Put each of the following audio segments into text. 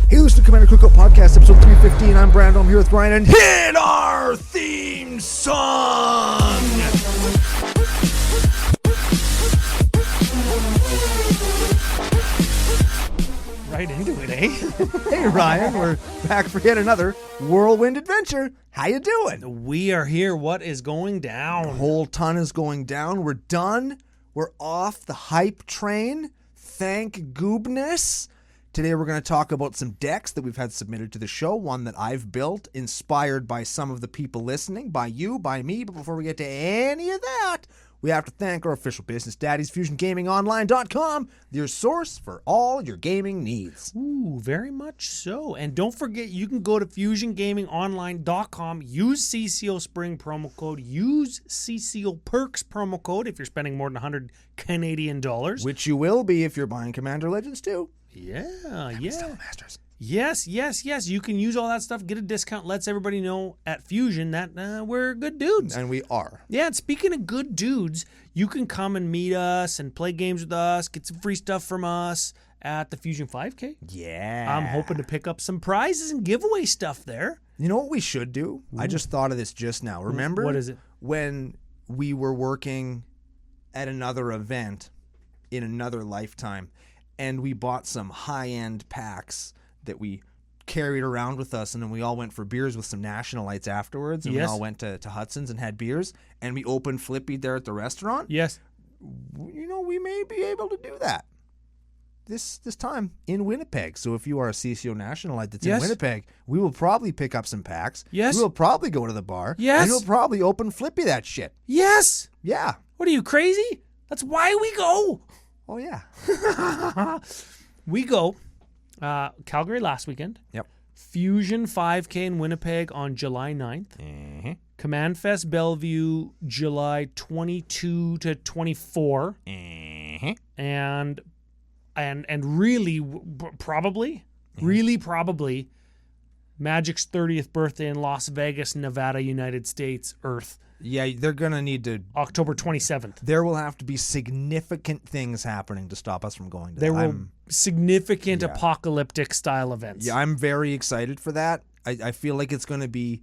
Hey, listen to Commander Cookout Podcast, episode 315. I'm Brando. I'm here with Ryan, and hit our theme song! Right into it, eh? Hey, Ryan, we're back for yet another whirlwind adventure. How you doing? We are here. What is going down? A whole ton is going down. We're done. We're off the hype train. Thank goodness. Today we're going to talk about some decks that we've had submitted to the show. One that I've built, inspired by some of the people listening, by you, by me. But before we get to any of that, we have to thank our official business daddies, FusionGamingOnline.com, your source for all your gaming needs. Ooh, very much so. And don't forget, you can go to FusionGamingOnline.com, use CCO Spring promo code, use CCO Perks promo code if you're spending more than 100 Canadian dollars. Which you will be if you're buying Commander Legends too. Yeah. Still Masters. Yes. You can use all that stuff, get a discount, lets everybody know at Fusion that we're good dudes. And we are. Yeah, and speaking of good dudes, you can come and meet us and play games with us, get some free stuff from us at the Fusion 5K. Yeah. I'm hoping to pick up some prizes and giveaway stuff there. You know what we should do? Ooh. I just thought of this just now. Remember? What is it? When we were working at another event in another lifetime, and we bought some high-end packs that we carried around with us, and then we all went for beers with some National Lights afterwards, and Yes. we all went to Hudson's and had beers, and we opened Flippy there at the restaurant. Yes. You know, we may be able to do that this time in Winnipeg. So if you are a CCO National Light that's Yes. in Winnipeg, we will probably pick up some packs. Yes. We will probably go to the bar. Yes. And we'll probably open Flippy that shit. Yes. Yeah. What are you, crazy? That's why we go. Oh, yeah. We go Calgary last weekend. Yep. Fusion 5K in Winnipeg on July 9th. Mm-hmm. Command Fest Bellevue July 22 to 24. Mm-hmm. And really probably Magic's 30th birthday in Las Vegas, Nevada, United States, Earth. Yeah, they're going to need to... October 27th. There will have to be significant things happening to stop us from going to There that. will significant apocalyptic style events. Yeah, I'm very excited for that. I feel like it's going to be...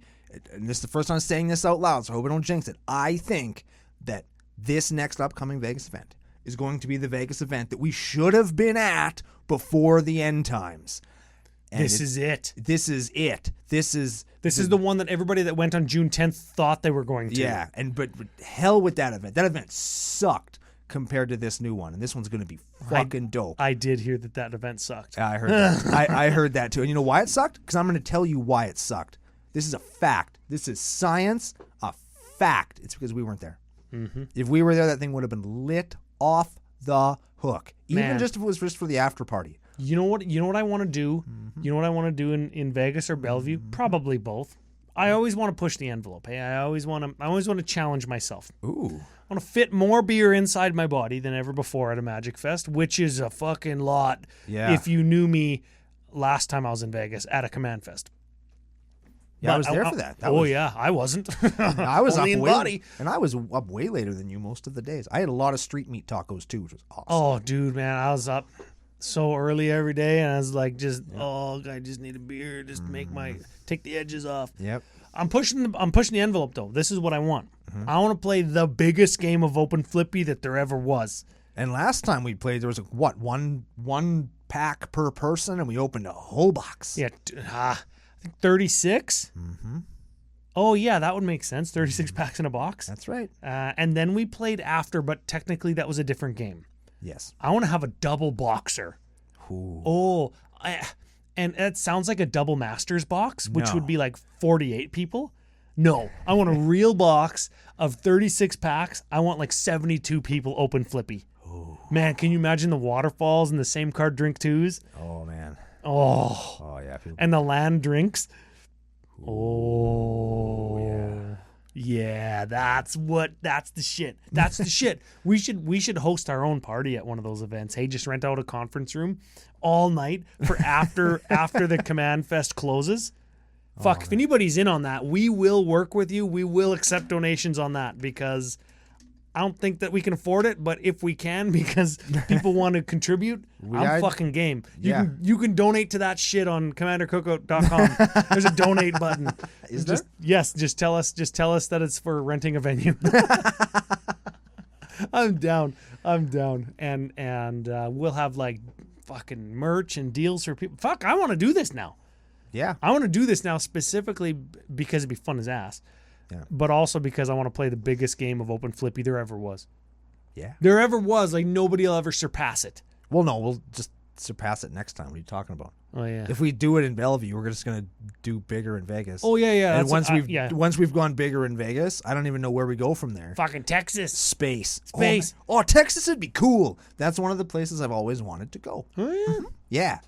And this is the first time I'm saying this out loud, so I hope I don't jinx it. I think that this next upcoming Vegas event is going to be the Vegas event that we should have been at before the end times. And This is it. This is the one that everybody that went on June 10th thought they were going to. Yeah, but hell with that event. That event sucked compared to this new one, and this one's going to be fucking dope. I did hear that event sucked. I heard that. I heard that too. And you know why it sucked? Because I'm going to tell you why it sucked. This is a fact. This is science, a fact. It's because we weren't there. Mm-hmm. If we were there, that thing would have been lit off the hook. Even Man. just if it was just for the after party. You know what I want to do? Mm-hmm. You know what I want to do in Vegas or Bellevue? Probably both. I always want to push the envelope. Hey, I always want to challenge myself. Ooh. I want to fit more beer inside my body than ever before at a Magic Fest, which is a fucking lot. Yeah. If you knew me last time I was in Vegas at a Command Fest. Yeah, I was there for that. Yeah, I wasn't. I was Only up in way, body. and I was up way later than you most of the days. I had a lot of street meat tacos too, which was awesome. Oh, dude, man, I was up so early every day, and I was like, I just need a beer, just take the edges off. Yep. I'm pushing the envelope though. This is what I want. Mm-hmm. I want to play the biggest game of Open Flippy that there ever was. And last time we played, there was one pack per person, and we opened a whole box. Yeah, I think 36. Mm-hmm. Oh yeah, that would make sense. 36 packs in a box. That's right. And then we played after, but technically that was a different game. Yes. I want to have a double boxer. Ooh. And that sounds like a double masters box, which No. would be like 48 people. No, I want a real box of 36 packs. I want like 72 people open Flippy. Ooh. Man, can you imagine the waterfalls and the same card drink twos? Oh man. Oh. Oh yeah. And the land drinks. Ooh. Oh. Yeah. Yeah, that's the shit. That's the shit. We should host our own party at one of those events. Hey, just rent out a conference room all night for after the Command Fest closes. Fuck, if anybody's in on that, we will work with you. We will accept donations on that because I don't think that we can afford it, but if we can, because people want to contribute, I'm fucking game. You can donate to that shit on commandercookout.com. There's a donate button. Is there? Yes, just tell us that it's for renting a venue. I'm down. And we'll have like fucking merch and deals for people. Fuck, I want to do this now. Yeah. I want to do this now specifically because it'd be fun as ass. Yeah. But also because I want to play the biggest game of open flippy there ever was. Yeah. There ever was. Like, nobody will ever surpass it. Well, no, we'll just surpass it next time. What are you talking about? Oh, yeah. If we do it in Bellevue, we're just going to do bigger in Vegas. Oh, yeah. And once we've gone bigger in Vegas, I don't even know where we go from there. Fucking Texas. Space. Oh, Texas would be cool. That's one of the places I've always wanted to go. Oh, yeah. Yeah.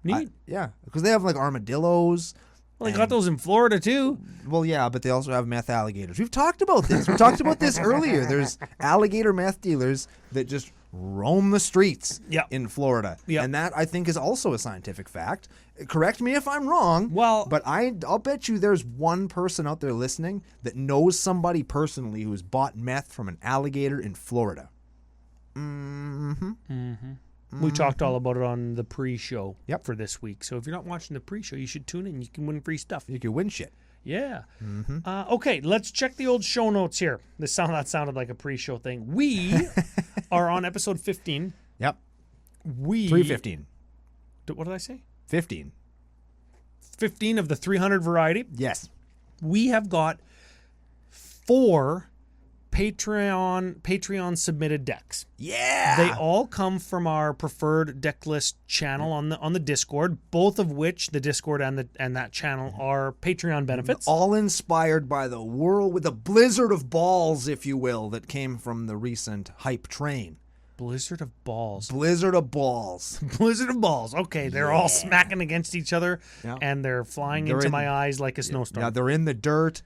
Neat. Yeah. Because they have like armadillos. Well, they got those in Florida, too. Well, yeah, but they also have meth alligators. We've talked about this. We talked about this earlier. There's alligator meth dealers that just roam the streets in Florida. Yep. And that, I think, is also a scientific fact. Correct me if I'm wrong. Well, but I'll bet you there's one person out there listening that knows somebody personally who's bought meth from an alligator in Florida. We talked all about it on the pre-show Yep. for this week. So if you're not watching the pre-show, you should tune in. You can win free stuff. You can win shit. Yeah. Okay, let's check the old show notes here. That sounded like a pre-show thing. We are on episode 15. Yep. 315. What did I say? 15. 15 of the 300 variety. Yes. We have got 4 Patreon submitted decks. Yeah. They all come from our preferred deck list channel on the Discord, both of which the Discord and that channel are Patreon benefits. All inspired by the world with a blizzard of balls, if you will, that came from the recent hype train. Blizzard of balls. Blizzard of balls. Blizzard of balls. Okay, they're all smacking against each other, and they're flying into my eyes like a snowstorm. Yeah, they're in the dirt.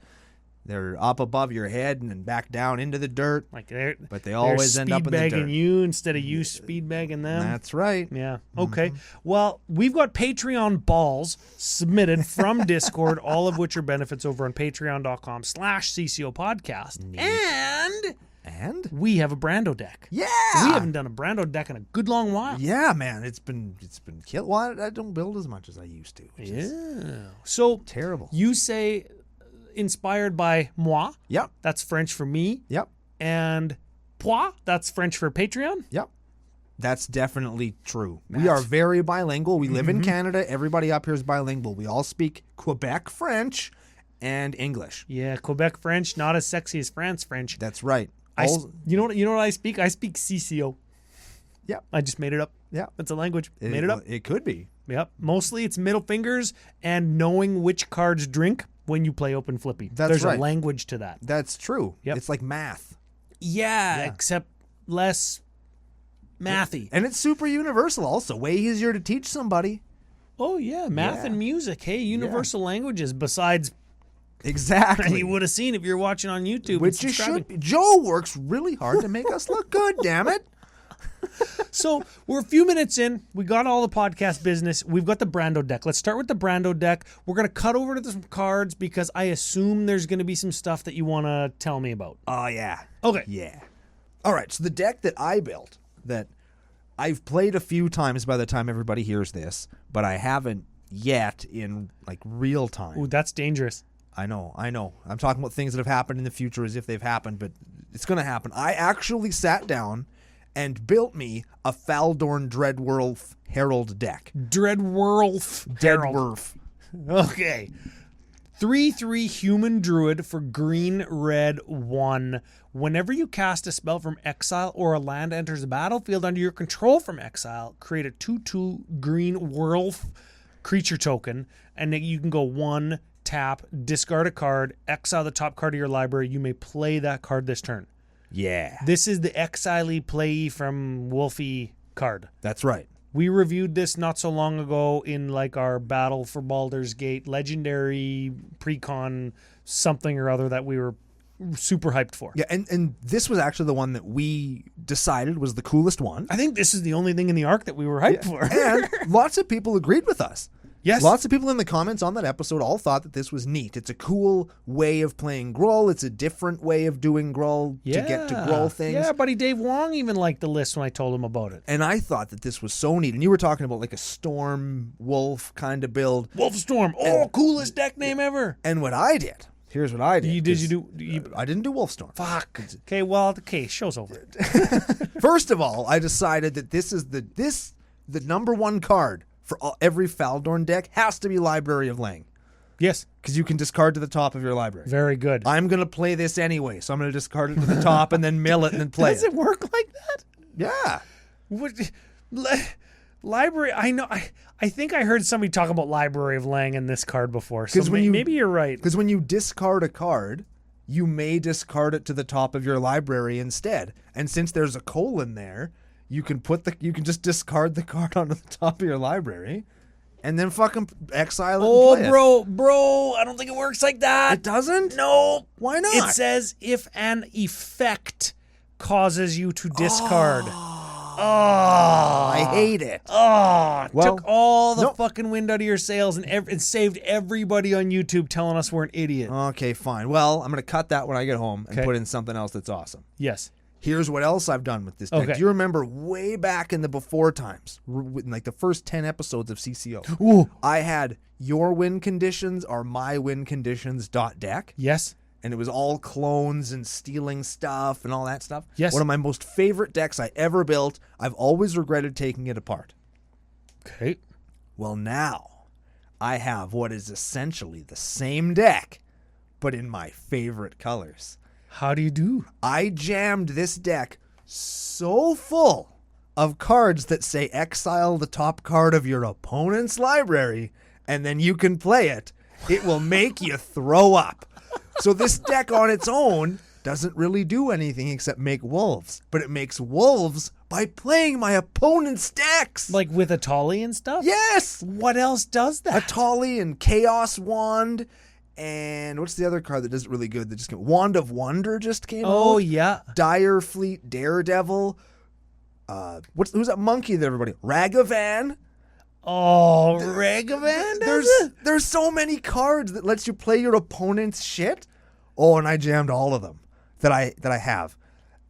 They're up above your head and then back down into the dirt. But they always end up in the dirt. Speed bagging you instead of you speed bagging them. That's right. Yeah. Okay. Well, we've got Patreon balls submitted from Discord, all of which are benefits over on patreon.com/CCO Podcast. And we have a Brando deck. Yeah. We haven't done a Brando deck in a good long while. Yeah, man. It's been killed. Well, I don't build as much as I used to. So terrible. You say inspired by moi. Yep. That's French for me. Yep. And poi, that's French for Patreon. Yep. That's definitely true. We are very bilingual. We live in Canada. Everybody up here is bilingual. We all speak Quebec French and English. Yeah, Quebec French, not as sexy as France French. That's right. You know what I speak? I speak CCO. Yep. I just made it up. Yeah. That's a language. Made it up. It could be. Yep. Mostly it's middle fingers and knowing which cards drink when you play open flippy. There's a language to that. That's true. Yep. It's like math. Yeah, except less mathy. And it's super universal also. Way easier to teach somebody. Oh, yeah. Math and music. Hey, universal languages besides... Exactly. You would have seen if you're watching on YouTube. Which you should be. Joe works really hard to make us look good, damn it. So we're a few minutes in. We got all the podcast business. We've got the Brando deck. Let's start with the Brando deck. We're going to cut over to some cards because I assume there's going to be some stuff that you want to tell me about. Oh, yeah. Okay. Yeah. All right. So the deck that I built that I've played a few times by the time everybody hears this, but I haven't yet in like real time. Ooh, that's dangerous. I know. I'm talking about things that have happened in the future as if they've happened, but it's going to happen. I actually sat down and built me a Faldorn Dreadwolf Herald deck. Dreadwolf. Okay. 3/3 human druid for green, red, 1. Whenever you cast a spell from exile or a land enters the battlefield under your control from exile, create a 2/2 green wolf creature token, and then you can go 1, tap, discard a card, exile the top card of your library. You may play that card this turn. Yeah. This is the exile play from Wolfie card. That's right. We reviewed this not so long ago in like our Battle for Baldur's Gate legendary precon something or other that we were super hyped for. Yeah, and this was actually the one that we decided was the coolest one. I think this is the only thing in the arc that we were hyped for. And lots of people agreed with us. Yes. Lots of people in the comments on that episode all thought that this was neat. It's a cool way of playing Gruul. It's a different way of doing Gruul to get to Gruul things. Yeah, buddy Dave Wong even liked the list when I told him about it. And I thought that this was so neat. And you were talking about like a Storm Wolf kind of build. Wolfstorm. Oh, coolest deck name ever. And what I did, here's what I did. I didn't do Wolfstorm. Fuck. Okay, show's over. First of all, I decided that this is the number one card for every Faldorn deck has to be Library of Lang. Yes. Because you can discard to the top of your library. Very good. I'm going to play this anyway, so I'm going to discard it to the top and then mill it and then play Does it work like that? Yeah. What, library, I know. I think I heard somebody talk about Library of Lang in this card before, so maybe you're right. Because when you discard a card, you may discard it to the top of your library instead. And since there's a colon there, you can just discard the card onto the top of your library and then fucking exile it and play it. Bro, I don't think it works like that. It doesn't? No. Why not? It says if an effect causes you to discard. I hate it. Took all the fucking wind out of your sails and saved everybody on YouTube telling us we're an idiot. Okay, fine. Well, I'm going to cut that when I get home and put in something else that's awesome. Yes. Here's what else I've done with this deck. Okay. Do you remember way back in the before times, in like the first 10 episodes of CCO, Ooh. I had your win conditions are my win conditions .deck. Yes. And it was all clones and stealing stuff and all that stuff. Yes. One of my most favorite decks I ever built. I've always regretted taking it apart. Okay. Well, now I have what is essentially the same deck, but in my favorite colors. How do you do? I jammed this deck so full of cards that say exile the top card of your opponent's library, and then you can play it. It will make you throw up. So this deck on its own doesn't really do anything except make wolves, but it makes wolves by playing my opponent's decks. Like with Atali and stuff? Yes! What else does that? Atali and Chaos Wand. And what's the other card that does it really good? That just came? Wand of Wonder just came out. Oh, yeah. Dire Fleet, Daredevil. Who's that monkey that everybody? Ragavan. Oh, Ragavan. There's so many cards that lets you play your opponent's shit. Oh, and I jammed all of them that I have.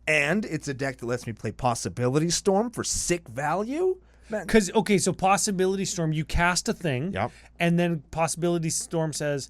And it's a deck that lets me play Possibility Storm for sick value. Because so Possibility Storm, you cast a thing, and then Possibility Storm says,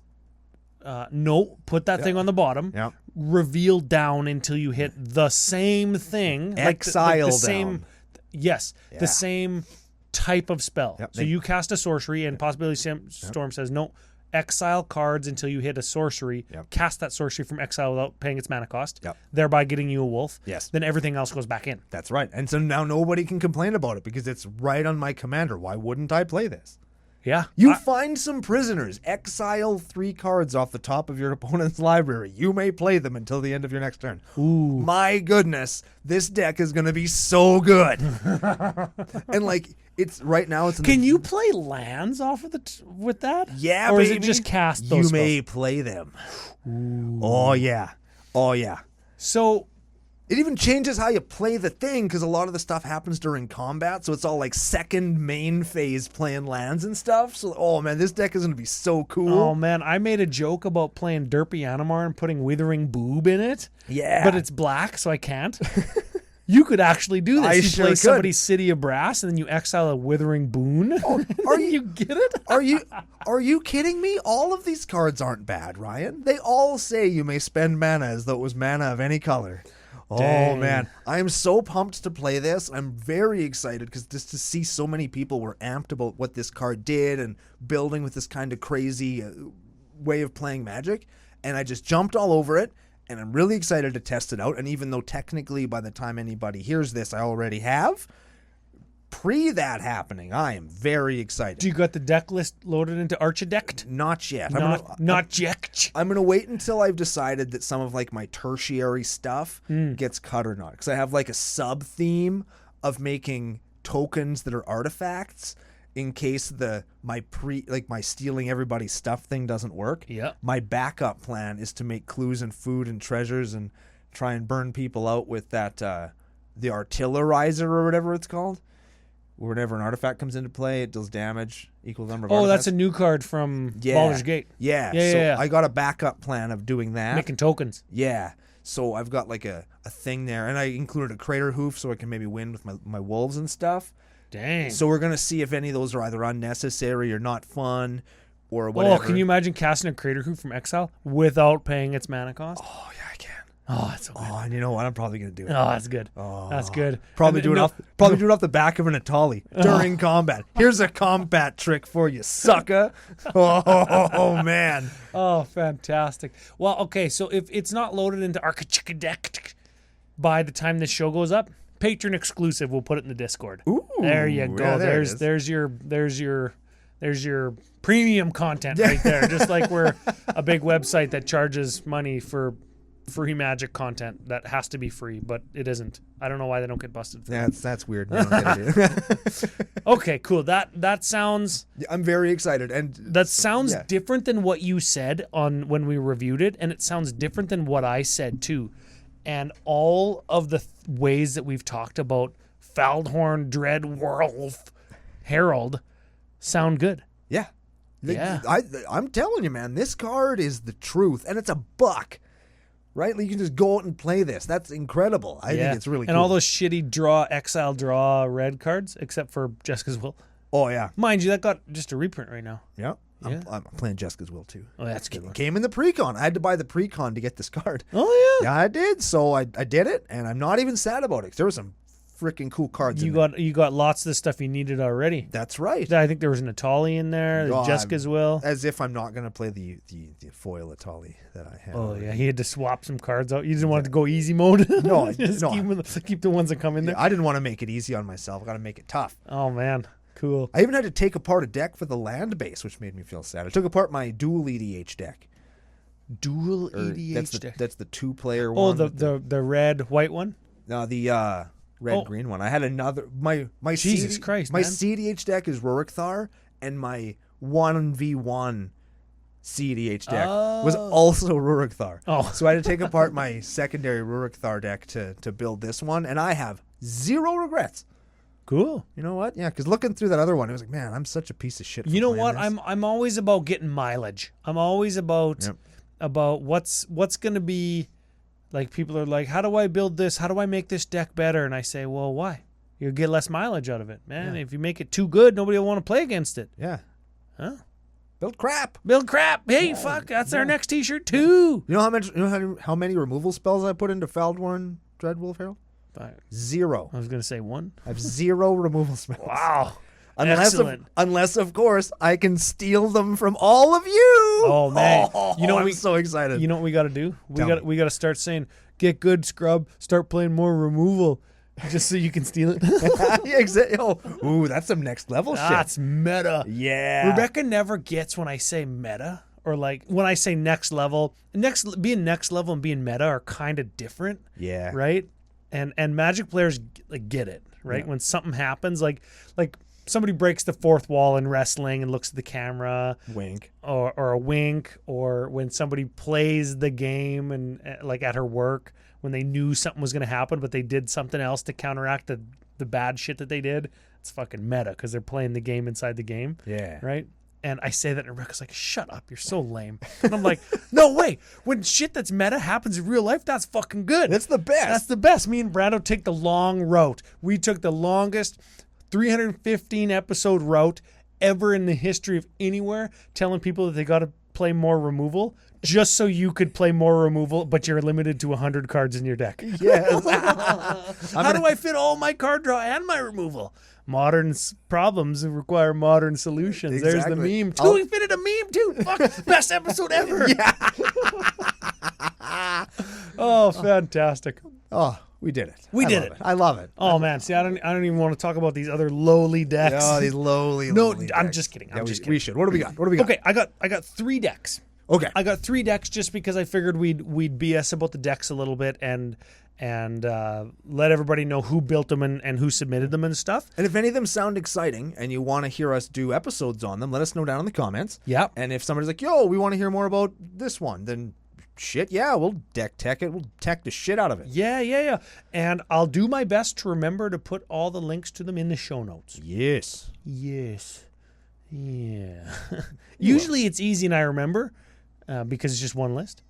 no, put that thing on the bottom. Yep. Reveal down until you hit the same thing. Exile the down. Same, yes, the same type of spell. Yep. So you cast a sorcery, and Possibility Storm says, no, exile cards until you hit a sorcery. Yep. Cast that sorcery from exile without paying its mana cost, Yep. thereby getting you a wolf. Yes. Then everything else goes back in. That's right. And so now nobody can complain about it because it's right on my commander. Why wouldn't I play this? Yeah. You find some prisoners, exile 3 cards off the top of your opponent's library. You may play them until the end of your next turn. Ooh. My goodness, this deck is going to be so good. And like, it's right now. It's in Can you play lands off of with that? Yeah, or baby. is it just cast those You spells? may play them. Ooh. Oh yeah, oh yeah. So it even changes how you play the thing because a lot of the stuff happens during combat, so it's all like second main phase playing lands and stuff. So, oh man, this deck is going to be so cool. Oh man, I made a joke about playing Derpy Animar and putting Withering Boob in it. Yeah, but it's black, so I can't. You could actually do this. I you sure play could. somebody's City of Brass, and then you exile a Withering Boon. Oh, are you get it? Are you kidding me? All of these cards aren't bad, Ryan. They all say you may spend mana as though it was mana of any color. Dang. Oh man, I'm so pumped to play this. I'm very excited because just to see so many people were amped about what this card did and building with this kind of crazy way of playing Magic, and I just jumped all over it. And I'm really excited to test it out. And even though technically by the time anybody hears this, I already have, pre that happening, I am very excited. Do you got the deck list loaded into Archidect? Not yet. Not yet. I'm going to wait until I've decided that some of like my tertiary stuff gets cut or not. Because I have like a sub theme of making tokens that are artifacts in case my stealing everybody's stuff thing doesn't work. Yeah. My backup plan is to make clues and food and treasures and try and burn people out with that the artillerizer or whatever it's called. whenever an artifact comes into play, it deals damage equal number of Oh, artifacts. that's a new card from Yeah. Baldur's Gate. Yeah. Yeah, So yeah. I got a backup plan of doing that. Making tokens. Yeah. So I've got like a thing there, and I included a crater hoof so I can maybe win with my wolves and stuff. Dang. So we're gonna see if any of those are either unnecessary or not fun, or whatever. Oh, can you imagine casting a Crater Hoof from Exile without paying its mana cost? Oh yeah, I can. Oh, that's so good. Oh, and you know what? I'm probably gonna do it. Oh, that's good. Oh, That's good. Probably And do it no- off the back of an Atali during combat. Here's a combat trick for you, sucker. Oh man. Oh, fantastic. Well, okay, so if it's not loaded into Archachika deck by the time this show goes up, patron exclusive, we'll put it in the Discord. Ooh, There you go. yeah, there it is. there's your premium content right there. Just like we're a big website that charges money for free Magic content that has to be free, but it isn't. I don't know why they don't get busted. For it. That's weird. I don't get it. Okay, cool. That sounds I'm very excited, and yeah. different than what you said on when we reviewed it, and it sounds different than what I said too. And all of the ways that we've talked about Faldorn, Dreadwolf, Herald sound good. Yeah. Yeah. I'm telling you, man, this card is the truth, and it's a buck. Right? Like, you can just go out and play this. That's incredible. I think it's really cool. And all those shitty exile draw red cards, except for Jessica's Will. Oh, yeah. Mind you, that got just a reprint right now. Yeah. Yeah. I'm playing Jessica's Will, too. Oh, that's a good one. Came in the pre-con. I had to buy the pre-con to get this card. Oh, yeah. Yeah, I did. So I did it, and I'm not even sad about it. 'Cause there were some freaking cool cards in there. You got lots of the stuff you needed already. That's right. I think there was an Atali in there. God, Jessica's Will. As if I'm not going to play the foil Atali that I have. Oh yeah, he had to swap some cards out. You didn't want it to go easy mode. No, Just no. keep the ones that come in there. I didn't want to make it easy on myself. I got to make it tough. Oh man, cool. I even had to take apart a deck for the land base, which made me feel sad. I took apart my dual EDH deck. Dual Or EDH deck. That's the 2-player Oh, one. the red white one. No, the red green one. I had another my Jesus Christ, my man. CDH deck is Rurikthar, and my 1v1 CDH deck was also Rurikthar. Oh. So I had to take apart my secondary Rurikthar deck to build this one, and I have zero regrets. Cool. You know what? Yeah, because looking through that other one, it was like, man, I'm such a piece of shit. For You know playing what? this. I'm always about getting mileage. I'm always about Yep. what's going to be like. People are like, how do I build this? How do I make this deck better? And I say, well, why? You'll get less mileage out of it, man. Yeah. If you make it too good, nobody will want to play against it. Yeah. Huh? Build crap. Build crap. Hey, fuck. That's our next T-shirt too. You know how much? You know how many removal spells I put into Faldorn Dreadwolf Herald? Zero. I was going to say one. I have zero removal spells. Wow. Excellent. Unless of course I can steal them from all of you. Oh man. You know, I'm so excited. You know what we got to do? Tell me. We got to start saying, "Get good, scrub. Start playing more removal." Just so you can steal it. Yeah, exactly. Oh, ooh, that's some next level shit. That's meta. Yeah. Rebecca never gets when I say meta, or like when I say next level. Being next level and being meta are kind of different. Yeah. Right. And Magic players like get it right Yeah. when something happens, like somebody breaks the fourth wall in wrestling and looks at the camera. Wink. Or a wink, or when somebody plays the game and like at her work when they knew something was going to happen, but they did something else to counteract the bad shit that they did. It's fucking meta because they're playing the game inside the game. Yeah. Right. And I say that and Rebecca's like, shut up, you're so lame. And I'm like, no way. When shit that's meta happens in real life, that's fucking good. That's the best. That's the best. Me and Brando take the long route. We took the longest 315 episode route ever in the history of anywhere, telling people that they got to play more removal just so you could play more removal, but you're limited to 100 cards in your deck. Yes. How do I fit all my card draw and my removal? Modern problems require modern solutions. There's the Exactly. meme. We fitted a meme too. Fuck, best episode ever. Yeah. Oh, fantastic. Oh, we did it. We I did love it. I love it. Oh man, see, I don't even want to talk about these other lowly decks. Oh, these lowly. No, lowly I'm decks. just kidding. Yeah, I'm just we kidding. should. What do we got? What do we got? Okay, I got 3 decks. Okay. I got 3 decks just because I figured we'd BS about the decks a little bit and let everybody know who built them and who submitted them and stuff. And if any of them sound exciting and you want to hear us do episodes on them, let us know down in the comments. Yep. And if somebody's like, yo, we want to hear more about this one, then shit, yeah, we'll deck tech it. We'll tech the shit out of it. Yeah. And I'll do my best to remember to put all the links to them in the show notes. Yes. Yeah. Usually it's easy and I remember because it's just one list.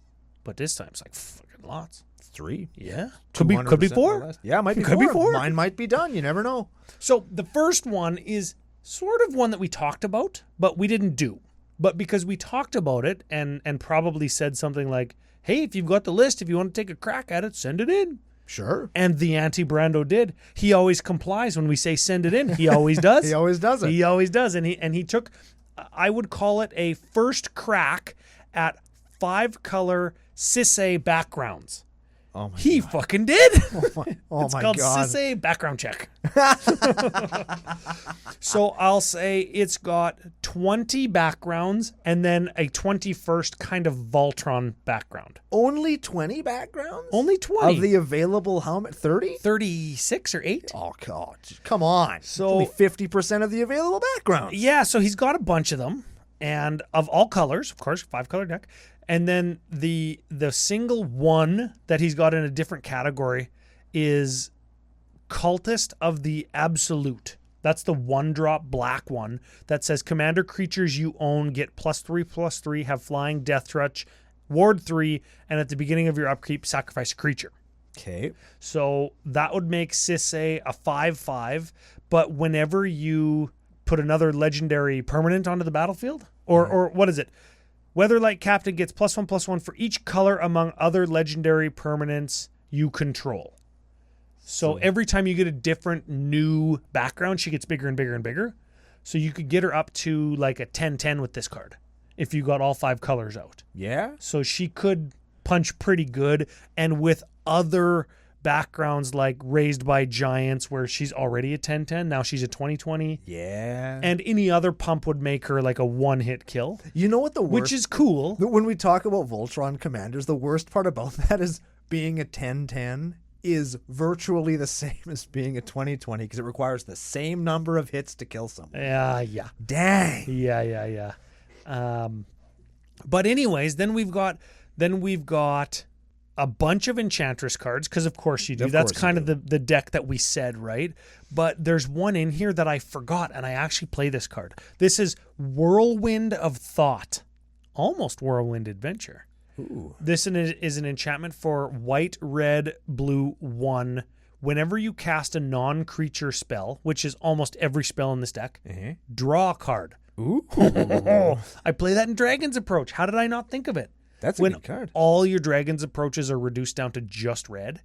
But this time it's like fucking lots. 3. Yeah. Could be 4. Yeah, it might be Could 4. be 4. Mine might be done. You never know. So the first one is sort of one that we talked about, but we didn't do. But because we talked about it and probably said something like, hey, if you've got the list, if you want to take a crack at it, send it in. Sure. And the anti-Brando did. He always complies when we say send it in. He always does. He always does it. He always does. And he took, I would call it a first crack at 5-color CCO backgrounds. Oh my He God. fucking did. Oh It's my called God. CCO background check. So I'll say it's got 20 backgrounds and then a 21st kind of Voltron background. Only 20 backgrounds? Only 20. Of the available, how much? 30? 36 or 8? Oh, God. Come on. So- Only 50% of the available backgrounds. Yeah, so he's got a bunch of them, and of all colors, of course, 5-color deck. And then the single one that he's got in a different category is Cultist of the Absolute. That's the 1-drop black one that says commander creatures you own get +3/+3, have flying, death touch, ward 3, and at the beginning of your upkeep, sacrifice a creature. Okay. So that would make Sisse a 5/5, but whenever you put another legendary permanent onto the battlefield, or what is it? Weatherlight Captain gets +1/+1 for each color among other legendary permanents you control. So every time you get a different new background, she gets bigger and bigger and bigger. So you could get her up to like a 10/10 with this card if you got all 5 colors out. Yeah? So she could punch pretty good, and with other backgrounds like Raised by Giants where she's already a 10/10, now she's a 20/20, Yeah. and any other pump would make her like a one-hit kill, You know what the worst... which is cool. When we talk about Voltron commanders, the worst part about that is being a 10/10 is virtually the same as being a 20/20 because it requires the same number of hits to kill someone. Yeah. Dang. Yeah. But anyways, then we've got a bunch of Enchantress cards, because of course you do. Of That's course kind you of the deck that we said, right? But there's one in here that I forgot, and I actually play this card. This is Whirlwind of Thought. Almost Whirlwind Adventure. Ooh. This is an enchantment for white, red, blue, 1. Whenever you cast a non-creature spell, which is almost every spell in this deck, draw a card. Ooh. I play that in Dragon's Approach. How did I not think of it? That's a When good card. all your Dragon's Approaches are reduced down to just red.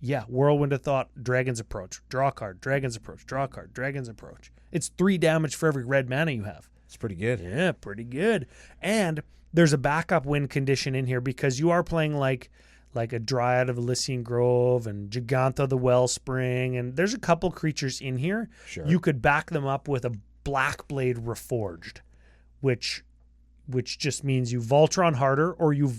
Yeah, Whirlwind of Thought, Dragon's Approach, draw a card, Dragon's Approach, draw a card, Dragon's Approach. It's 3 damage for every red mana you have. It's pretty good. Yeah, pretty good. And there's a backup win condition in here because you are playing like a Dryad of Elysian Grove and Gigantha the Wellspring, and there's a couple creatures in here. Sure. You could back them up with a Blackblade Reforged, which just means you Voltron harder, or you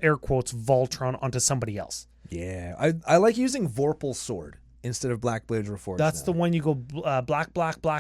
air quotes Voltron onto somebody else. Yeah. I like using Vorpal's Sword instead of Blackblade's Reforged. That's the one you go black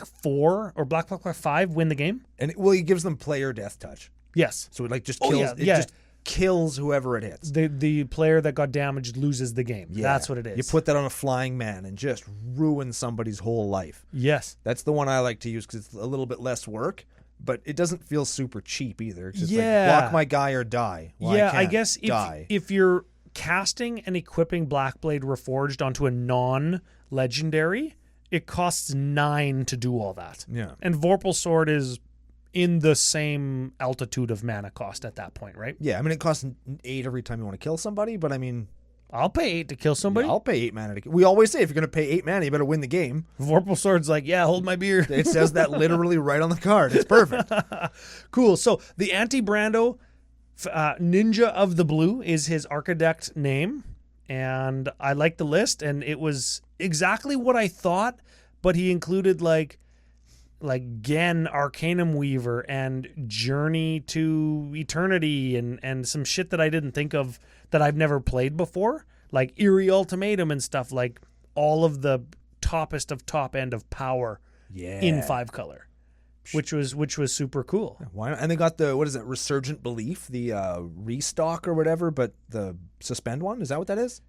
4 or black 5, win the game. And it gives them player death touch. Yes. So it like just Oh, kills yeah. just kills whoever it hits. The player that got damaged loses the game. Yeah. That's what it is. You put that on a flying man and just ruin somebody's whole life. Yes. That's the one I like to use because it's a little bit less work, but it doesn't feel super cheap either. It's just Yeah. like block my guy or die. Well, yeah, I I guess die. if you're casting and equipping Blackblade Reforged onto a non-legendary, it costs 9 to do all that. Yeah. And Vorpal Sword is in the same altitude of mana cost at that point, right? Yeah, I mean, it costs 8 every time you want to kill somebody, but I mean, I'll pay 8 to kill somebody. I'll pay 8 mana to kill. We always say if you're going to pay 8 mana, you better win the game. Vorpal Sword's like, yeah, hold my beer. It says that literally right on the card. It's perfect. Cool. So the anti-Brando Ninja of the Blue is his Archidect name, and I like the list, and it was exactly what I thought, but he included like Gen Arcanum Weaver and Journey to Eternity and some shit that I didn't think of that I've never played before, like Eerie Ultimatum and stuff, like all of the toppest of top end of power Yeah. in 5 color. which was super cool. Why not? And they got the, what is it, Resurgent Belief, the restock or whatever, but the suspend one, is that what that is?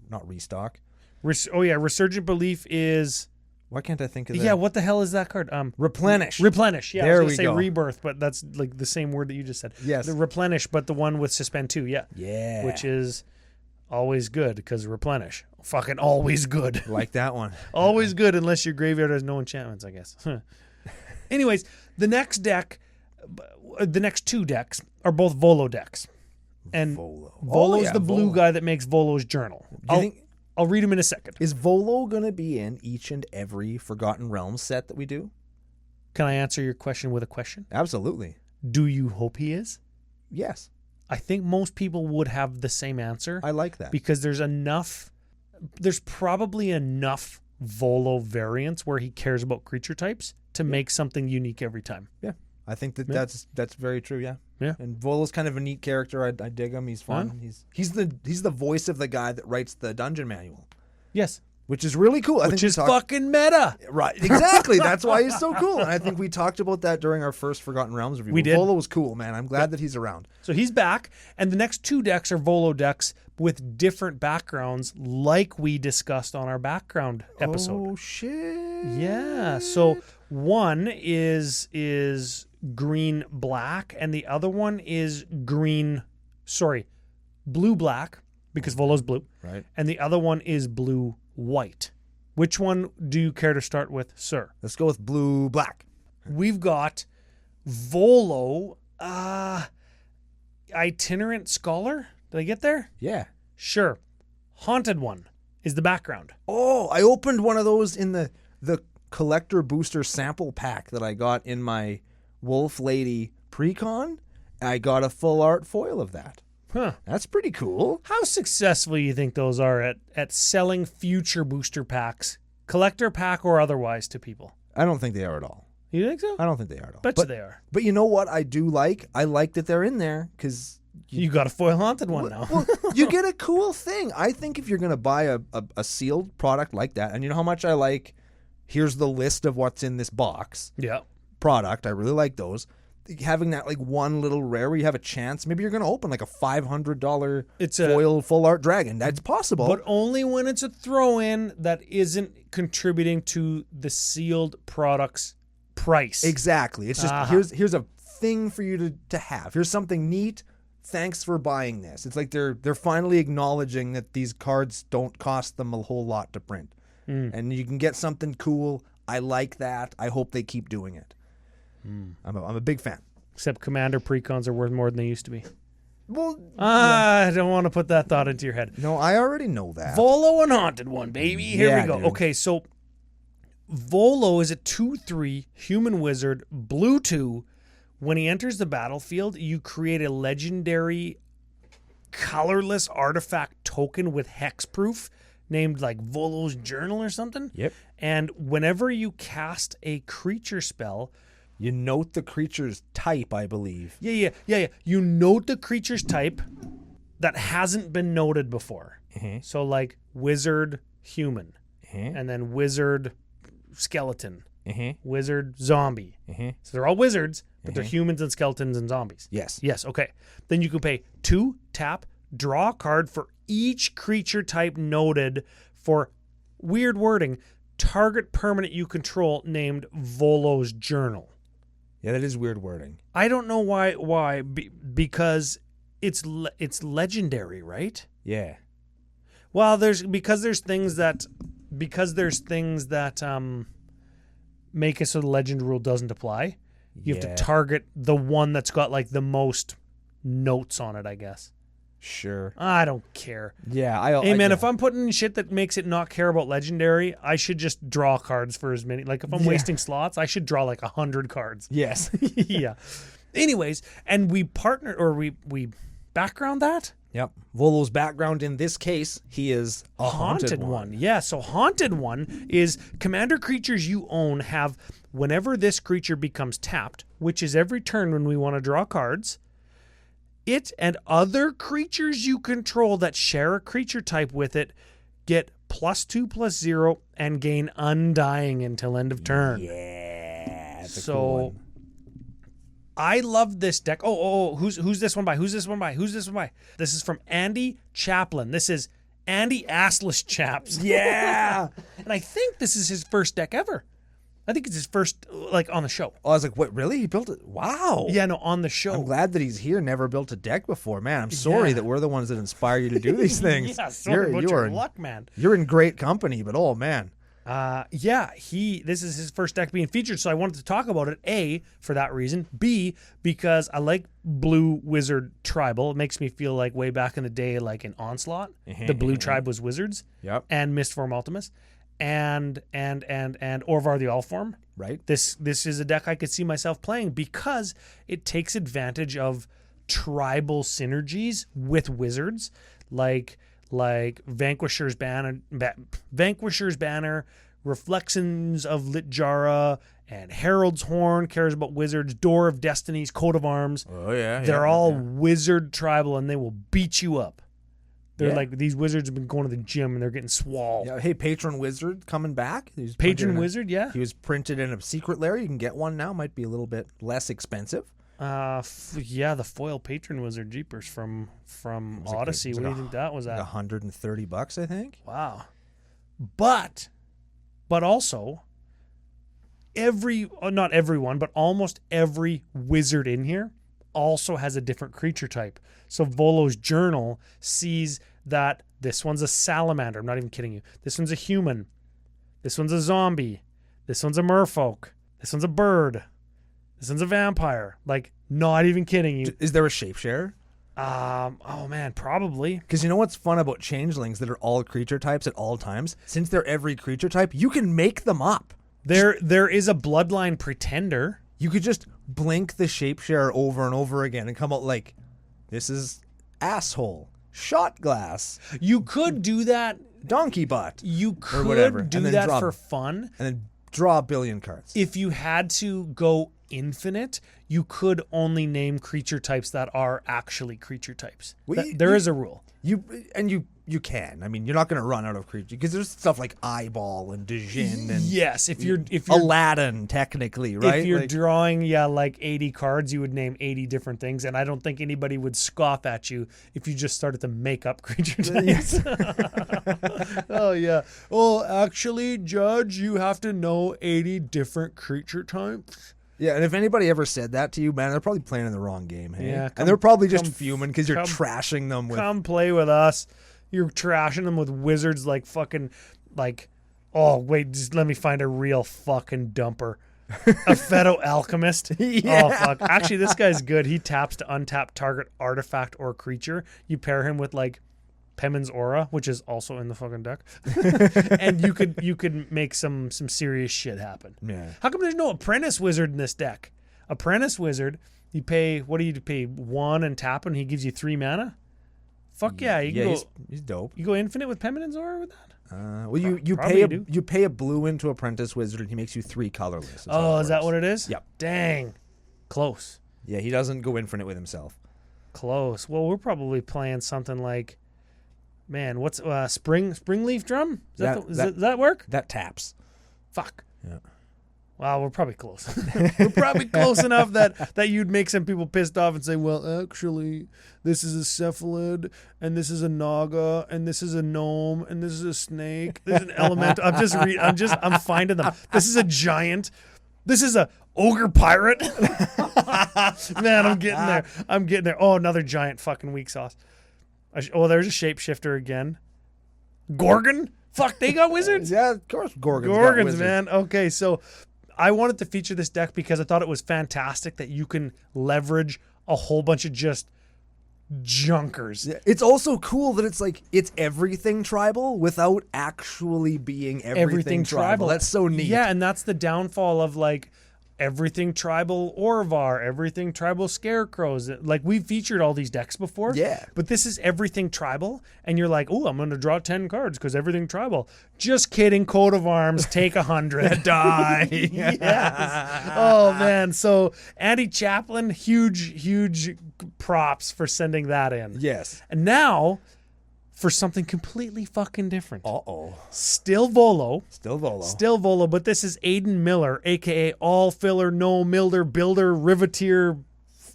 Not restock. Resurgent Belief is... Why can't I think of that? Yeah, what the hell is that card? Replenish. Replenish. Yeah, There I was we gonna say go. Rebirth, but that's like the same word that you just said. Yes. The Replenish, but the one with Suspend 2, yeah. Yeah. Which is always good, because Replenish. Fucking always good. Like that one. Always good, unless your graveyard has no enchantments, I guess. Anyways, the next two decks are both Volo decks. And Volo. Volo's the blue Volo. guy that makes Volo's journal. Do you think, I'll read them in a second. is Volo going to be in each and every Forgotten Realms set that we do? Can I answer your question with a question? Absolutely. Do you hope he is? Yes. I think most people would have the same answer. I like that. Because there's probably enough Volo variants where he cares about creature types to make something unique every time. Yeah. I think that's very true, yeah. Yeah. And Volo's kind of a neat character. I dig him. He's fun. Huh? He's the voice of the guy that writes the dungeon manual, Yes. which is really cool. Which is fucking meta. Right, exactly. That's why he's so cool. And I think we talked about that during our first Forgotten Realms review. We did. Volo was cool, man. I'm glad that he's around. So he's back, and the next two decks are Volo decks with different backgrounds, like we discussed on our background episode. Oh, shit. Yeah. So one is green black, and the other one is blue black, because Volo's blue. Right. And the other one is blue white. Which one do you care to start with, sir? Let's go with blue black. We've got Volo, itinerant scholar. Did I get there? Yeah. Sure. Haunted one is the background. Oh, I opened one of those in the collector booster sample pack that I got in my Wolf Lady Precon. I got a full art foil of that. Huh. That's pretty cool. How successful do you think those are at selling future booster packs, collector pack or otherwise, to people? I don't think they are at all. You think so? I don't think they are at all. Bet you they are. But you know what I do like? I like that they're in there because... You got a foil haunted one now. Well, you get a cool thing. I think if you're going to buy a sealed product like that, and you know how much I like, here's the list of what's in this box Yeah. product. I really like those. Having that like one little rare where you have a chance, maybe you're going to open like a $500 foil full art dragon. That's possible. But only when it's a throw-in that isn't contributing to the sealed product's price. Exactly. It's just here's a thing for you to have. Here's something neat. Thanks for buying this. It's like they're finally acknowledging that these cards don't cost them a whole lot to print. And you can get something cool. I like that. I hope they keep doing it. I'm a big fan. Except Commander Precons are worth more than they used to be. Well, I don't want to put that thought into your head. no, I already know that. Volo and Haunted one, baby. Here Yeah, we go. dude. Okay, so Volo is a 2/3 human wizard, blue 2. When he enters the battlefield, you create a legendary colorless artifact token with hexproof named like Volo's Journal or something. Yep. And whenever you cast a creature spell, You note the creature's type, I believe. Yeah. You note the creature's type that hasn't been noted before. So like wizard, human, and then wizard, skeleton, wizard, zombie. So they're all wizards, but they're humans and skeletons and zombies. Yes. Yes, okay. Then you can pay 2, tap, draw a card for each creature type noted for, weird wording, target permanent you control named Volo's Journal. Yeah, that is weird wording. I don't know why because it's legendary, right? Yeah. Well, there's things that make it so the legend rule doesn't apply. You have to target the one that's got like the most notes on it, I guess. Sure. I don't care. Yeah, Hey man, if I'm putting in shit that makes it not care about legendary, I should just draw cards for as many. Like if I'm wasting slots, I should draw like 100 cards. Yes. Yeah. Anyways, and we partner or we background that. Yep. Volo's background in this case, he is a haunted one. Yeah, so haunted one is commander creatures you own have whenever this creature becomes tapped, which is every turn when we want to draw cards, it and other creatures you control that share a creature type with it get +2/+0 and gain undying until end of turn. Yeah. it's a So cool one. I love this deck. Who's this one by? Who's this one by? Who's this one by? This is from Andy Chaplin. This is Andy Assless Chaps. Yeah. And I think this is his first deck ever. I think it's his first, like, on the show. I was like, what, really? He built it? Wow. Yeah, no, on the show. I'm glad that he's here. Never built a deck before. Man, I'm sorry Yeah. that we're the ones that inspire you to do these things. Yeah, sorry about your luck, man. You're in great company, but oh, man. This is his first deck being featured, so I wanted to talk about it. A, for that reason. B, because I like Blue Wizard Tribal. It makes me feel like way back in the day, like in Onslaught, the Blue Tribe was Wizards. Yep. And Mistform Ultimus. And Orvar the Allform. Right. This is a deck I could see myself playing because it takes advantage of tribal synergies with wizards, like Vanquisher's Banner, Reflections of Litjara, and Herald's Horn cares about wizards, Door of Destinies, Coat of Arms. Oh, yeah. They're all wizard tribal, and they will beat you up. They're like, these wizards have been going to the gym, and they're getting swole. Yeah. Hey, Patron Wizard coming back. Patron Wizard, yeah. He was printed in a secret lair. You can get one now. Might be a little bit less expensive. The foil Patron Wizard Jeepers from Odyssey. What do you think that was at? Like $130, I think. Wow. But also, not everyone, but almost every wizard in here also has a different creature type. So Volo's journal sees that this one's a salamander. I'm not even kidding you. This one's a human. This one's a zombie. This one's a merfolk. This one's a bird. This one's a vampire. Like, not even kidding you. Is there a shapeshare? Oh man, probably. Because you know what's fun about changelings that are all creature types at all times? Since they're every creature type, you can make them up. There is a bloodline pretender. You could just blink the shapeshare over and over again and come out like, this is asshole, shot glass, You could do that. donkey butt, You or whatever, could do and then that draw, for fun. and then draw a billion cards. If you had to go infinite, you could only name creature types that are actually creature types. Well, There is a rule. You can. I mean, you're not going to run out of creatures because there's stuff like Eyeball and Djinn and Yes, if you're Aladdin, technically, right? if you're Like, drawing like 80 cards, you would name 80 different things, and I don't think anybody would scoff at you if you just started to make up creature types. Oh yeah. Oh, actually, Judge, you have to know 80 different creature types. yeah, and if anybody ever said that to you, man, they're probably playing in the wrong game. Hey? Yeah, and they're probably just come- fuming because you're come- trashing them with. Come play with us. You're trashing them with wizards like fucking like. Oh wait, just let me find a real fucking dumper. A Feto Alchemist. Yeah. Oh fuck. Actually, this guy's good. He taps to untap target artifact or creature. You pair him with like Pemin's Aura, which is also in the fucking deck, and you could make some serious shit happen. Yeah. How come there's no Apprentice Wizard in this deck? Apprentice Wizard, you pay, what do you pay? 1 and tap, and he gives you 3 mana? Fuck yeah. You can go, he's dope. you go infinite with Pemin's Aura with that? Well, you Probably pay do. you pay a blue into Apprentice Wizard, and he makes you 3 colorless. That's how Oh, it is that works. what it is? Yep. Dang. Close. Yeah, he doesn't go infinite with himself. Close. Well, we're probably playing something like, man, what's Spring Leaf Drum? Does that work? That taps. Fuck. Yeah. Wow, we're probably close. We're probably close enough that you'd make some people pissed off and say, well, actually, this is a cephalid, and this is a naga, and this is a gnome, and this is a snake. There's an elemental. I'm finding them. This is a giant. This is a ogre pirate. Man, I'm getting there. Oh, another giant fucking weak sauce. There's a shapeshifter again. Gorgon? Fuck, they got wizards? Yeah, of course, Gorgons, man. Okay, so I wanted to feature this deck because I thought it was fantastic that you can leverage a whole bunch of just junkers. Yeah, it's also cool that it's everything tribal without actually being everything tribal. That's so neat. Yeah, and that's the downfall of like everything tribal Orvar, everything tribal scarecrows. Like we've featured all these decks before. Yeah. But this is everything tribal, and you're like, oh, I'm going to draw 10 cards because everything tribal. Just kidding. Coat of Arms, take 100. Die. Yes. Oh man. So Andy Chaplin, huge props for sending that in. Yes. And now, for something completely fucking different. Uh-oh. Still Volo. Still Volo. Still Volo, but this is Aiden Miller, a.k.a. All Filler, No Milder, Builder, Riveteer,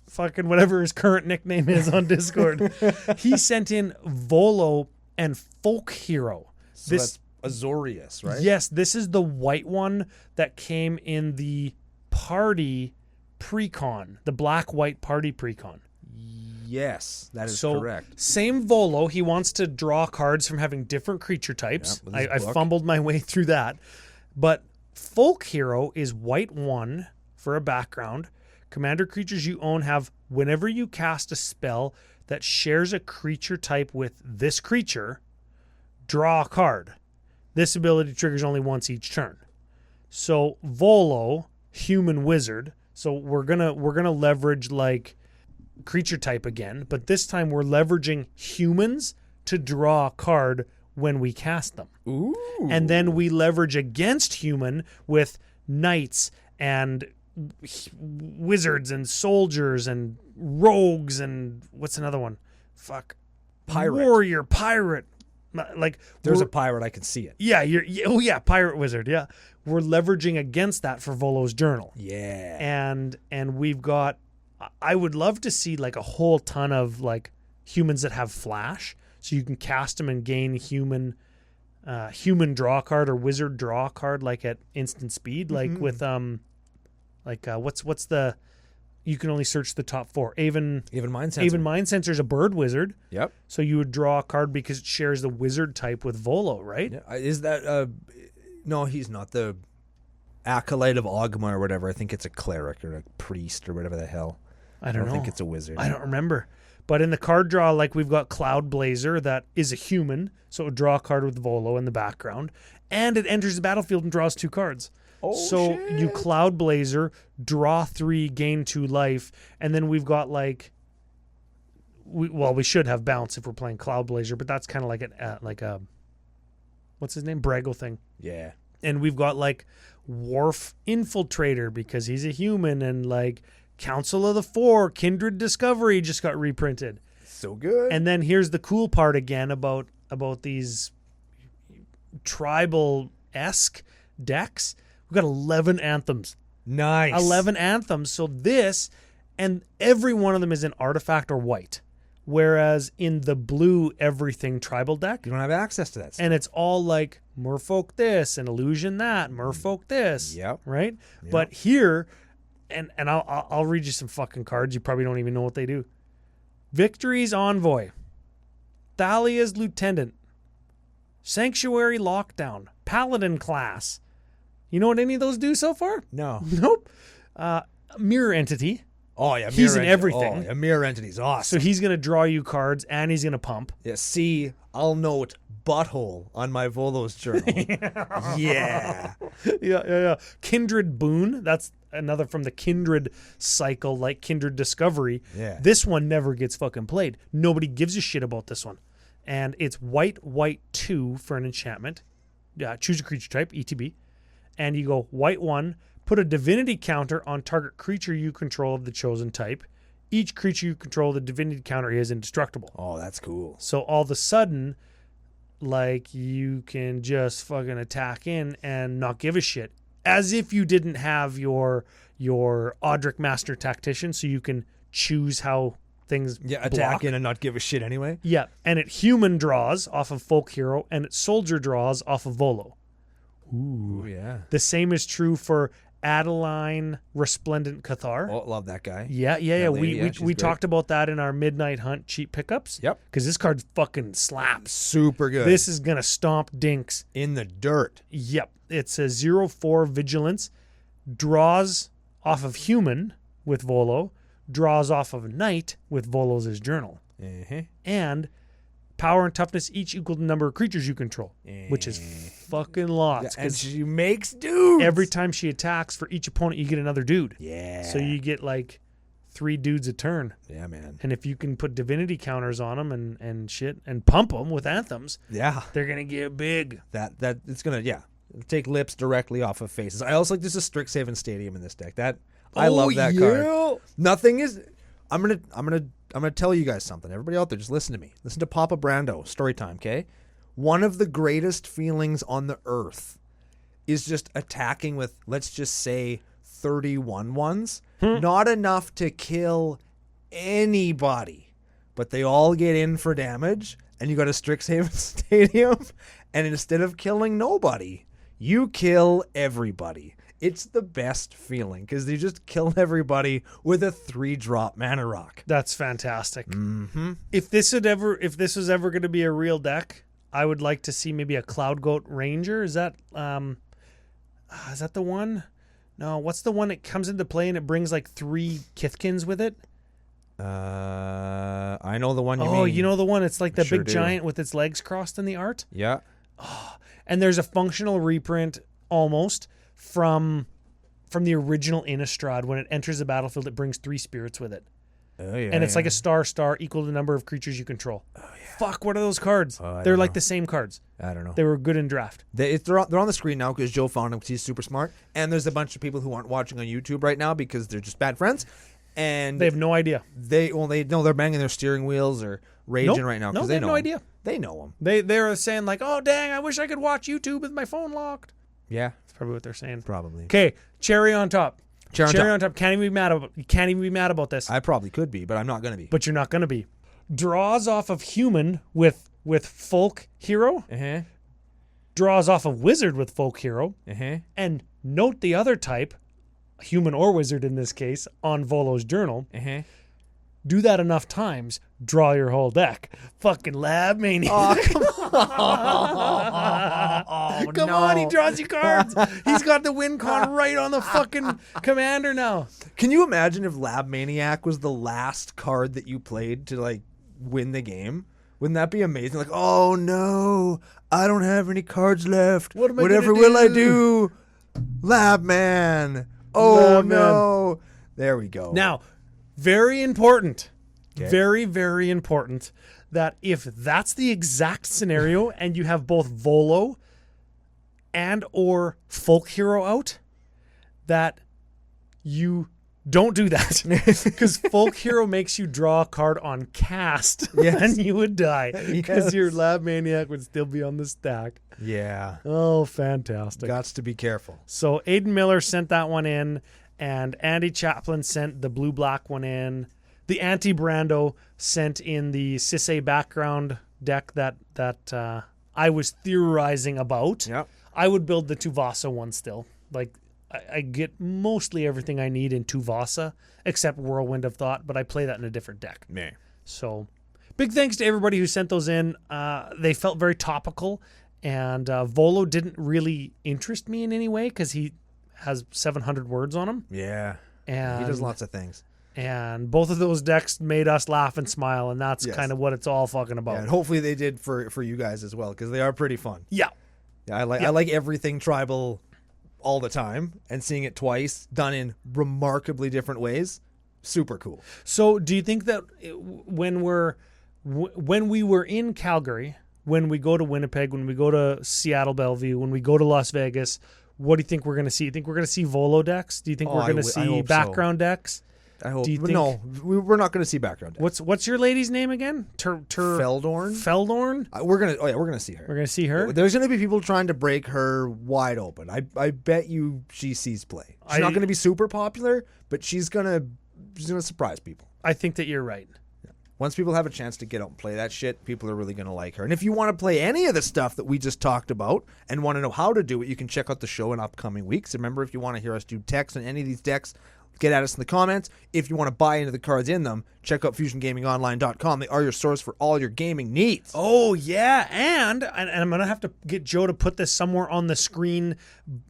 fucking whatever his current nickname is on Discord. He sent in Volo and Folk Hero. So that's Azorius, right? Yes, this is the white one that came in the party pre-con, the black-white party pre-con. Yes, that is So, correct. same Volo. He wants to draw cards from having different creature types. Yep, with his I book. fumbled my way through that. But Folk Hero is white 1 for a background. Commander creatures you own have, whenever you cast a spell that shares a creature type with this creature, draw a card. This ability triggers only once each turn. So Volo, human wizard. So we're gonna leverage like creature type again, but this time we're leveraging humans to draw a card when we cast them. Ooh. And then we leverage against human with knights and wizards and soldiers and rogues and what's another one? Pirate. Warrior, pirate. Like There's we're- a pirate, I can see it. Yeah, pirate wizard. Yeah, we're leveraging against that for Volo's journal. Yeah. And we've got, I would love to see like a whole ton of like humans that have flash, so you can cast them and gain human draw card or wizard draw card like at instant speed, like with what's the, you can only search the top 4. Even Mind Sensor. Even Mind Sensor is a bird wizard. Yep. So you would draw a card because it shares the wizard type with Volo, right? Yeah. Is that no, he's not the Acolyte of Ogma or whatever. I think it's a cleric or a priest or whatever the hell. I don't know. think it's a wizard. I don't remember. But in the card draw, like we've got Cloud Blazer that is a human, so it would draw a card with Volo in the background, and it enters the battlefield and draws 2 cards. So you Cloud Blazer, draw 3, gain 2 life, and then we've got like, we should have bounce if we're playing Cloud Blazer, but that's kind of like a what's his name, Braggle thing. Yeah. And we've got like Wharf Infiltrator because he's a human, and like Council of the Four, Kindred Discovery just got reprinted. So good. And then here's the cool part again about these tribal-esque decks. We've got 11 anthems. Nice. 11 anthems. So this, and every one of them is in artifact or white. Whereas in the blue everything tribal deck, You don't have access to that stuff. and it's all like Merfolk this and Illusion that, Merfolk this. Yep. Right? Yep. But here, and I'll read you some fucking cards. You probably don't even know what they do. Victory's Envoy, Thalia's Lieutenant, Sanctuary Lockdown, Paladin Class. You know what any of those do so far? No. Nope. Mirror Entity. Oh, yeah. He's Mirror in Entity. everything. Oh, yeah, Mirror Entity's awesome. So he's going to draw you cards and he's going to pump. Yeah, see, I'll note butthole on my Volo's journal. Yeah. Yeah. Kindred Boon. That's another from the Kindred cycle, like Kindred Discovery. Yeah. This one never gets fucking played. Nobody gives a shit about this one. And it's white 2 for an enchantment. Choose a creature type, ETB. And you go white 1, put a divinity counter on target creature you control of the chosen type. Each creature you control, the divinity counter is indestructible. Oh, that's cool. So all of a sudden, like, you can just fucking attack in and not give a shit. As if you didn't have your Audric Master Tactician, so you can choose how things Yeah, block. attack in and not give a shit anyway. Yeah, and it human draws off of Folk Hero, and it soldier draws off of Volo. Ooh, yeah. The same is true for Adeline Resplendent Cathar. Oh, love that guy. Yeah. That lady, yeah, she's We great. talked about that in our Midnight Hunt cheap pickups. Yep. Because this card fucking slaps. Super good. This is going to stomp dinks. in the dirt. Yep. It's a 0/4 vigilance. Draws off of human with Volo. Draws off of knight with Volo's journal. Uh-huh. And power and toughness each equal to the number of creatures you control. Which is fucking lots. Yeah, and 'cause she makes dudes. every time she attacks, for each opponent, you get another dude. Yeah. So you get like 3 dudes a turn. Yeah, man. And if you can put divinity counters on them and shit and pump them with anthems, Yeah. they're going to get big. That it's gonna take lips directly off of faces. I also like there's a Strixhaven Stadium in this deck. I love that card. Nothing is. I'm gonna gonna tell you guys something. Everybody out there, just listen to me. Listen to Papa Brando. Story time, okay? One of the greatest feelings on the earth is just attacking with, let's just say, 31 ones. Not enough to kill anybody, but they all get in for damage, and you got a Strixhaven Stadium, and instead of killing nobody, you kill everybody. It's the best feeling because you just kill everybody with a 3-drop mana rock. That's fantastic. Mm-hmm. If this was ever going to be a real deck, I would like to see maybe a Cloud Goat Ranger. Is that the one? No, what's the one that comes into play and it brings like 3 Kithkins with it? I know the one you mean. Oh, you know the one? It's like the Sure big do. giant with its legs crossed in the art. Yeah. And there's a functional reprint almost from the original Innistrad. When it enters the battlefield, it brings 3 spirits with it. Oh, yeah. And it's like a star equal to the number of creatures you control. Oh, yeah. Fuck, what are those cards? I They're don't like know. the same cards. I don't know. They were good in draft. They're on the screen now because Joe found them because he's super smart. And there's a bunch of people who aren't watching on YouTube right now because they're just bad friends. And They have no idea. they know they're banging their steering wheels or raging Nope. right now No, because they they have know no 'em. idea. They know them. They're saying like, oh, dang, I wish I could watch YouTube with my phone locked. Yeah, That's probably what they're saying. probably. Okay, cherry on top. Cherry on top. Can't even be mad about this. I probably could be, but I'm not going to be. But you're not going to be. Draws off of human with folk hero. Uh-huh. Draws off of wizard with folk hero. Uh-huh. And note the other type, human or wizard in this case, on Volo's journal. Uh-huh. Do that enough times, draw your whole deck. Fucking lab mania. Oh, Come on, he draws you cards. He's got the win con right on the fucking commander now. Can you imagine if Lab Maniac was the last card that you played to like win the game? Wouldn't that be amazing? Like, oh no, I don't have any cards left. What am I Whatever gonna will I do? do? Lab Man. Oh Lab Man. no. There we go. Now, very important, Okay. very, very important that if that's the exact scenario and you have both Volo and or Folk Hero out, that you don't do that. Because Folk Hero makes you draw a card on cast Yes. and you would die. Because Yes. your Lab Maniac would still be on the stack. Yeah. Oh, fantastic. Gots to be careful. So Aiden Miller sent that one in, and Andy Chaplin sent the blue-black one in. The anti-Brando sent in the Sisay background deck that I was theorizing about. Yep. I would build the Tuvasa one still. Like, I get mostly everything I need in Tuvasa, except Whirlwind of Thought, but I play that in a different deck. Man. So big thanks to everybody who sent those in. They felt very topical, and Volo didn't really interest me in any way because he has 700 words on him. Yeah. And He does lots of things. And both of those decks made us laugh and smile, and that's Yes. kind of what it's all fucking about. Yeah, and hopefully they did for you guys as well because they are pretty fun. Yeah. Yeah, I like everything tribal all the time, and seeing it twice done in remarkably different ways, super cool. So do you think that when we were in Calgary, when we go to Winnipeg, when we go to Seattle Bellevue, when we go to Las Vegas, what do you think we're going to see? You think we're going to see Volo decks? Do you think we're going to I see hope so. background decks? I hope. Do you No, we're not going to see background decks. What's your lady's name again? Faldorn? Faldorn? We're gonna see her. We're going to see her? There's gonna be people trying to break her wide open. I bet you she sees play. She's not gonna be super popular, but she's gonna surprise people. I think that you're right. Once people have a chance to get out and play that shit, people are really going to like her. And if you want to play any of the stuff that we just talked about and want to know how to do it, you can check out the show in upcoming weeks. Remember, if you want to hear us do text on any of these decks, get at us in the comments. If you want to buy into the cards in them, check out FusionGamingOnline.com. They are your source for all your gaming needs. Oh, yeah. And I'm going to have to get Joe to put this somewhere on the screen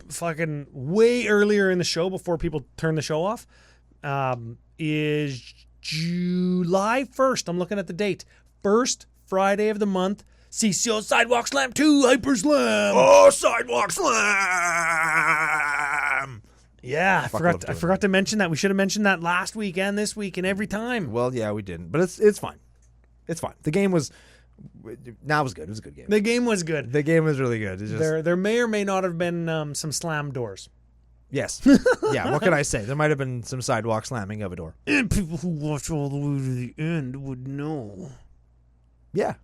fucking way earlier in the show before people turn the show off. Is July 1st. I'm looking at the date. First Friday of the month. CCO Sidewalk Slam 2 Hyper Slam. Oh, Sidewalk Slam! Yeah, I love doing forgot to mention that. We should have mentioned that last week and this week and every time. Well, yeah, we didn't. But it's fine. It's fine. The game was... Now it was good. It was a good game. The game was good. The game was really good. It's just, There may or may not have been some slam doors. Yes. Yeah, what can I say? There might have been some sidewalk slamming of a door. And people who watch all the way to the end would know. Yeah.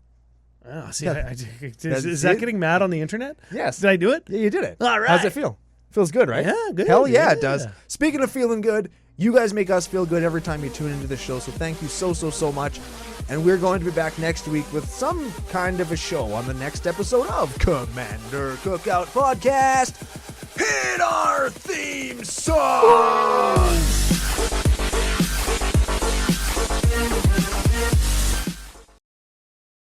Oh, see, Yeah. is that getting mad on the internet? Yes. Did I do it? Yeah, you did it. All right. How's it feel? Feels good, right? Yeah, good. Hell yeah, it Yeah. does. Speaking of feeling good, you guys make us feel good every time you tune into the show, so thank you so much. And we're going to be back next week with some kind of a show on the next episode of Commander Cookout Podcast. Hit our theme song!